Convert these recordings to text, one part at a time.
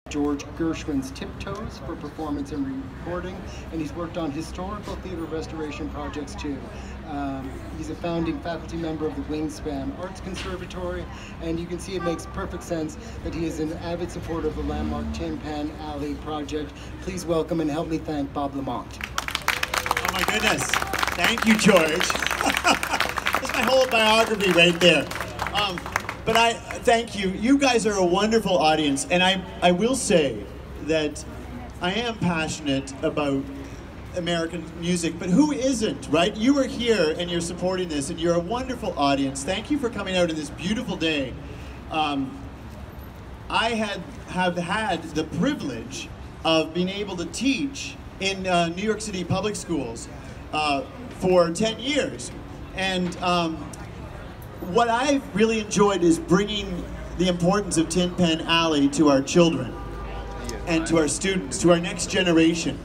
George Gershwin's Tiptoes for performance and recording, and he's worked on historical theater restoration projects too. He's a founding faculty member of the Wingspan Arts Conservatory, and you can see it makes perfect sense that he is an avid supporter of the landmark Tin Pan Alley project. Please welcome and help me thank Bob Lamont. Oh my goodness. Thank you, George. That's my whole biography right there. But I thank you. You guys are a wonderful audience, and I will say that I am passionate about American music, but who isn't, right? You are here and you're supporting this, and you're a wonderful audience. Thank you for coming out on this beautiful day. I have had the privilege of being able to teach in New York City public schools for 10 years, and what I've really enjoyed is bringing the importance of Tin Pan Alley to our children and to our students, to our next generation.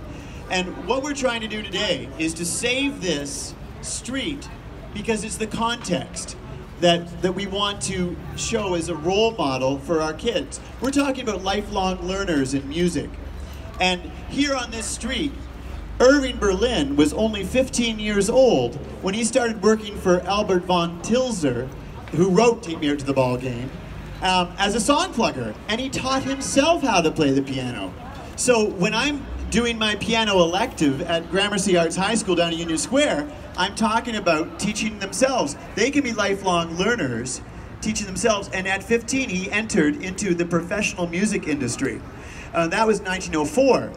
And what we're trying to do today is to save this street because it's the context that we want to show as a role model for our kids. We're talking about lifelong learners in music. And here on this street, Irving Berlin was only 15 years old when he started working for Albert Von Tilzer, who wrote Take Me Out to the Ball Game, as a song plugger. And he taught himself how to play the piano. So when I'm doing my piano elective at Gramercy Arts High School down in Union Square, I'm talking about teaching themselves. They can be lifelong learners, teaching themselves. And at 15, he entered into the professional music industry. That was 1904.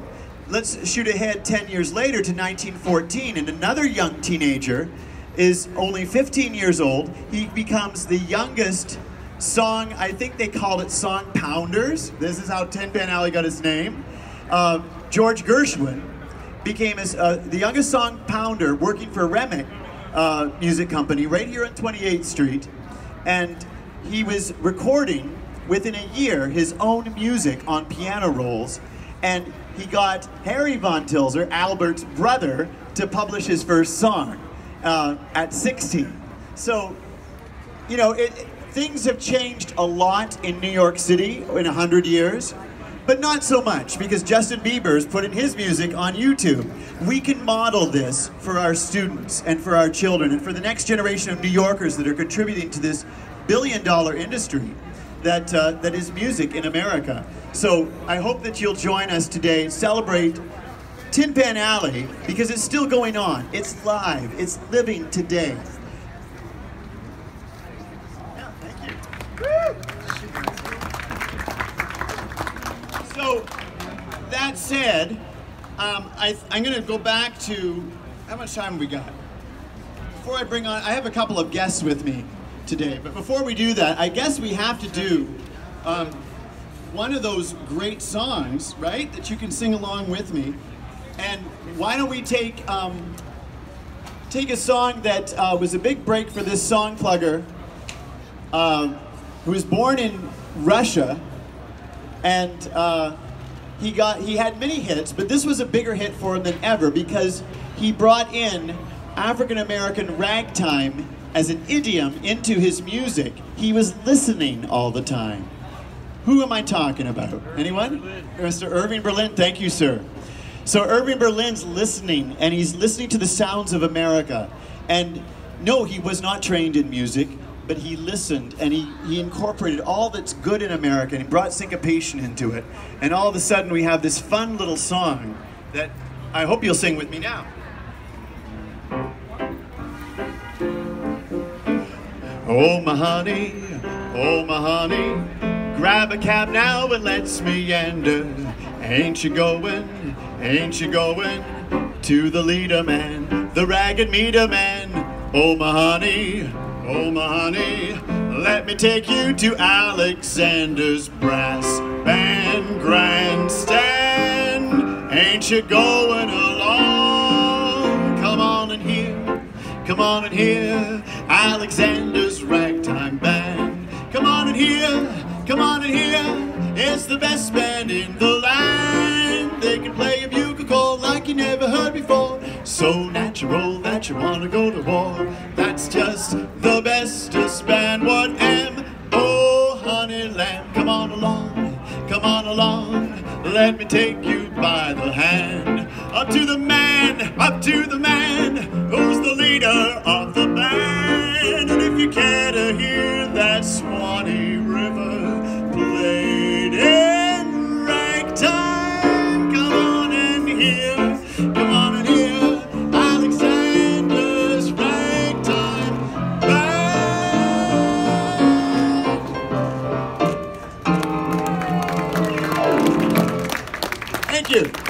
Let's shoot ahead 10 years later to 1914, and another young teenager is only 15 years old. He becomes the youngest song, I think they called it song pounders. This is how Tin Pan Alley got its name. George Gershwin became the youngest song pounder working for Remick Music Company right here on 28th Street. And he was recording within a year his own music on piano rolls. And he got Harry Von Tilzer, Albert's brother, to publish his first song at 16. So, you know, things have changed a lot in New York City in 100 years, but not so much because Justin Bieber's putting his music on YouTube. We can model this for our students and for our children and for the next generation of New Yorkers that are contributing to this billion-dollar industry that is music in America. So I hope that you'll join us today and celebrate Tin Pan Alley because it's still going on. It's live. It's living today. Yeah, thank you. So that said, I'm going to go back to, how much time have we got? Before I bring on, I have a couple of guests with me today, but before we do that, I guess we have to do one of those great songs, right, that you can sing along with me. And why don't we take a song that was a big break for this song plugger, who was born in Russia, and he had many hits, but this was a bigger hit for him than ever because he brought in African-American ragtime as an idiom into his music. He was listening all the time. Who am I talking about? Anyone? Mr. Irving Berlin, thank you, sir. So Irving Berlin's listening, and he's listening to the sounds of America. And no, he was not trained in music, but he listened, and he incorporated all that's good in America, and he brought syncopation into it. And all of a sudden, we have this fun little song that I hope you'll sing with me now. Oh my honey, grab a cab now and let's meander. Ain't you going to the leader man, the ragged meter man? Oh my honey, let me take you to Alexander's brass band grandstand. Ain't you going along? Come on and hear Alexander's Ragtime Band. Come on and hear, it's the best band in the land. They can play a bugle call like you never heard before. So natural that you want to go to war. That's just the bestest band. What am? Oh honey lamb, come on along, let me take you by the hand. Up to the man who's the leader of the band. And if you care to hear that Swanee River played in ragtime, come on and hear Alexander's Ragtime Band. Thank you.